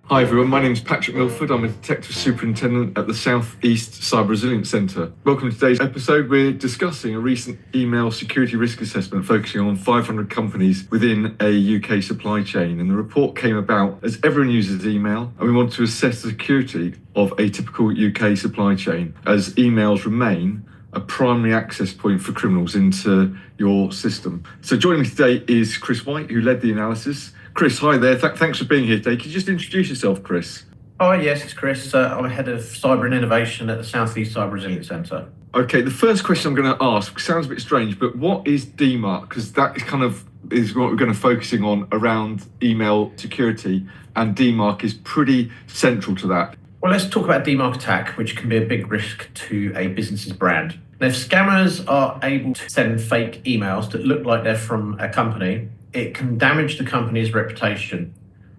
Hi everyone, my name is Patrick Milford. I'm a Detective Superintendent at the South East Cyber Resilience Centre. Welcome to today's episode. We're discussing a recent email security risk assessment focusing on 500 companies within a UK supply chain. And the report came about as everyone uses email, and we want to assess the security of a typical UK supply chain as emails remain a primary access point for criminals into your system. So joining me today is Chris White, who led the analysis. Chris, hi there. Thanks for being here today. Could you just introduce yourself, Chris? Hi, yes, it's Chris. I'm head of cyber and innovation at the South East Cyber Resilience Centre. Okay, the first question I'm going to ask sounds a bit strange, but what is DMARC? Because that is what we're going to focusing on around email security, and DMARC is pretty central to that. Well, let's talk about DMARC attack, which can be a big risk to a business's brand. Now, if scammers are able to send fake emails that look like they're from a company, it can damage the company's reputation.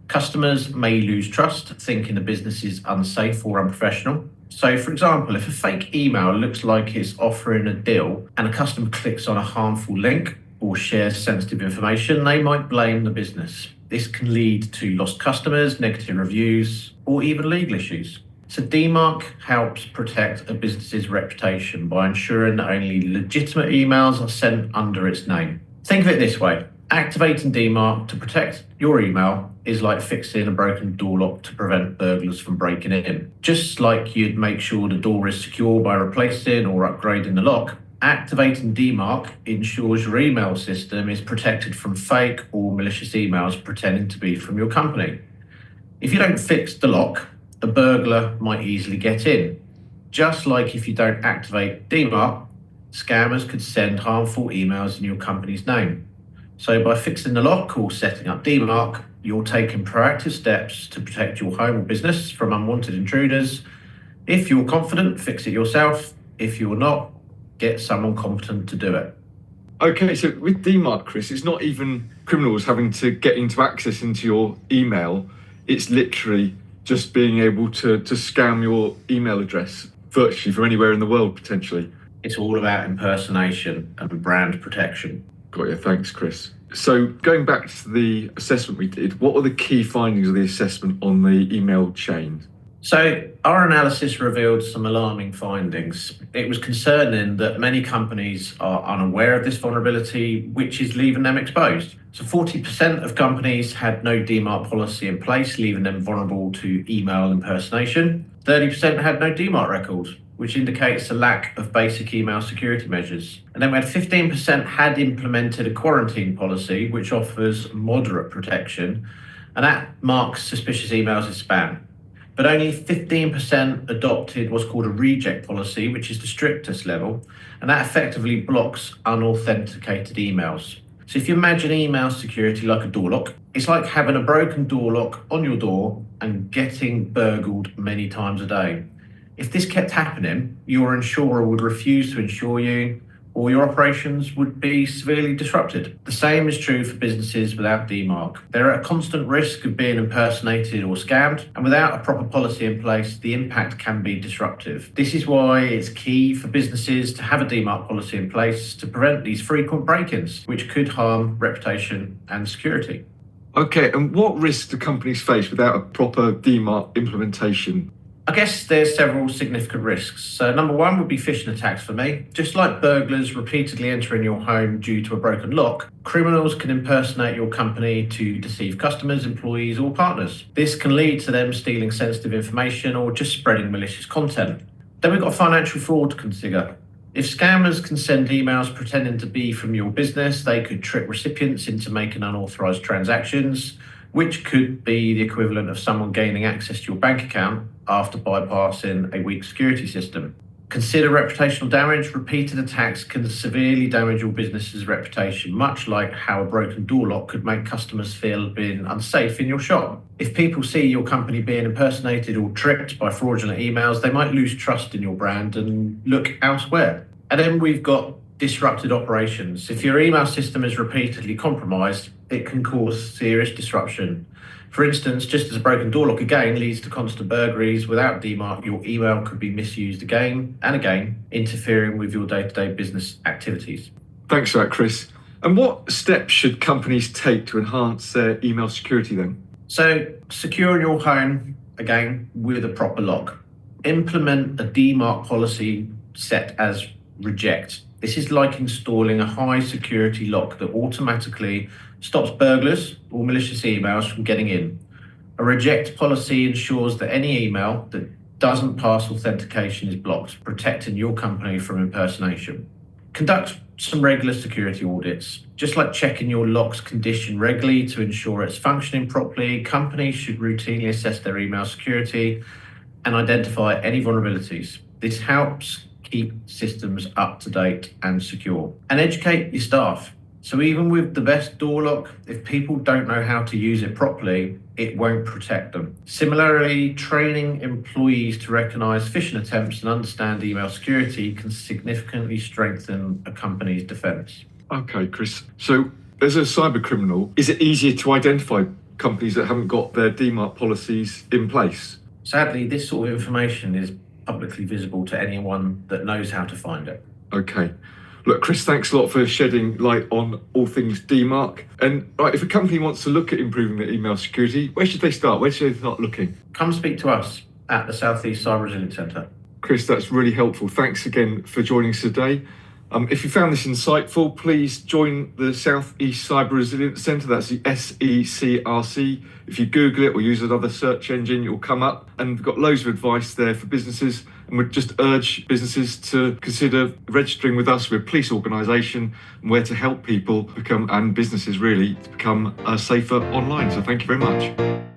Customers may lose trust, thinking the business is unsafe or unprofessional. So, for example, if a fake email looks like it's offering a deal and a customer clicks on a harmful link or shares sensitive information, they might blame the business. This can lead to lost customers, negative reviews, or even legal issues. So DMARC helps protect a business's reputation by ensuring that only legitimate emails are sent under its name. Think of it this way. Activating DMARC to protect your email is like fixing a broken door lock to prevent burglars from breaking it in. Just like you'd make sure the door is secure by replacing or upgrading the lock, activating DMARC ensures your email system is protected from fake or malicious emails pretending to be from your company. If you don't fix the lock, a burglar might easily get in. Just like if you don't activate DMARC, scammers could send harmful emails in your company's name. So by fixing the lock or setting up DMARC, you're taking proactive steps to protect your home or business from unwanted intruders. If you're confident, fix it yourself. If you're not, get someone competent to do it. Okay, so with DMARC, Chris, it's not even criminals having to get into access into your email. It's literally just being able to scam your email address virtually from anywhere in the world, potentially. It's all about impersonation and brand protection. Got you. Thanks, Chris. So going back to the assessment we did, what were the key findings of the assessment on the email chain? So our analysis revealed some alarming findings. It was concerning that many companies are unaware of this vulnerability, which is leaving them exposed. So 40% of companies had no DMARC policy in place, leaving them vulnerable to email impersonation. 30% had no DMARC record, which indicates a lack of basic email security measures. And then we had 15% had implemented a quarantine policy, which offers moderate protection, and that marks suspicious emails as spam. But only 15% adopted what's called a reject policy, which is the strictest level, and that effectively blocks unauthenticated emails. So if you imagine email security like a door lock, it's like having a broken door lock on your door and getting burgled many times a day. If this kept happening, your insurer would refuse to insure you, or your operations would be severely disrupted. The same is true for businesses without DMARC. They're at a constant risk of being impersonated or scammed, and without a proper policy in place, the impact can be disruptive. This is why it's key for businesses to have a DMARC policy in place to prevent these frequent break-ins, which could harm reputation and security. Okay, and what risks do companies face without a proper DMARC implementation? I guess there's several significant risks. So number one would be phishing attacks for me. Just like burglars repeatedly entering your home due to a broken lock, criminals can impersonate your company to deceive customers, employees, or partners. This can lead to them stealing sensitive information or just spreading malicious content. Then we've got financial fraud to consider. If scammers can send emails pretending to be from your business, they could trick recipients into making unauthorized transactions, which could be the equivalent of someone gaining access to your bank account after bypassing a weak security system. Consider reputational damage. Repeated attacks can severely damage your business's reputation, much like how a broken door lock could make customers feel being unsafe in your shop. If people see your company being impersonated or tricked by fraudulent emails, they might lose trust in your brand and look elsewhere. And then we've got disrupted operations. If your email system is repeatedly compromised, it can cause serious disruption. For instance, just as a broken door lock again leads to constant burglaries, without DMARC, your email could be misused again and again, interfering with your day-to-day business activities. Thanks for that, Chris. And what steps should companies take to enhance their email security then? So secure your home, again, with a proper lock. Implement a DMARC policy set as reject. This is like installing a high security lock that automatically stops burglars or malicious emails from getting in. A reject policy ensures that any email that doesn't pass authentication is blocked, protecting your company from impersonation. Conduct some regular security audits. Just like checking your lock's condition regularly to ensure it's functioning properly, companies should routinely assess their email security and identify any vulnerabilities. This helps keep systems up to date and secure. And educate your staff. So even with the best door lock, if people don't know how to use it properly, it won't protect them. Similarly, training employees to recognize phishing attempts and understand email security can significantly strengthen a company's defense. Okay, Chris. So as a cyber criminal, is it easier to identify companies that haven't got their DMARC policies in place? Sadly, this sort of information is publicly visible to anyone that knows how to find it. Okay. Look, Chris, thanks a lot for shedding light on all things DMARC. And right, if a company wants to look at improving their email security, where should they start? Where should they start looking? Come speak to us at the South East Cyber Resilience Centre. Chris, that's really helpful. Thanks again for joining us today. If you found this insightful, please join the South East Cyber Resilience Centre. That's the SECRC. If you Google it or use another search engine, it will come up. And we've got loads of advice there for businesses. And we'd just urge businesses to consider registering with us. We're a police organisation and we're to help people become, and businesses really, to become safer online. So thank you very much.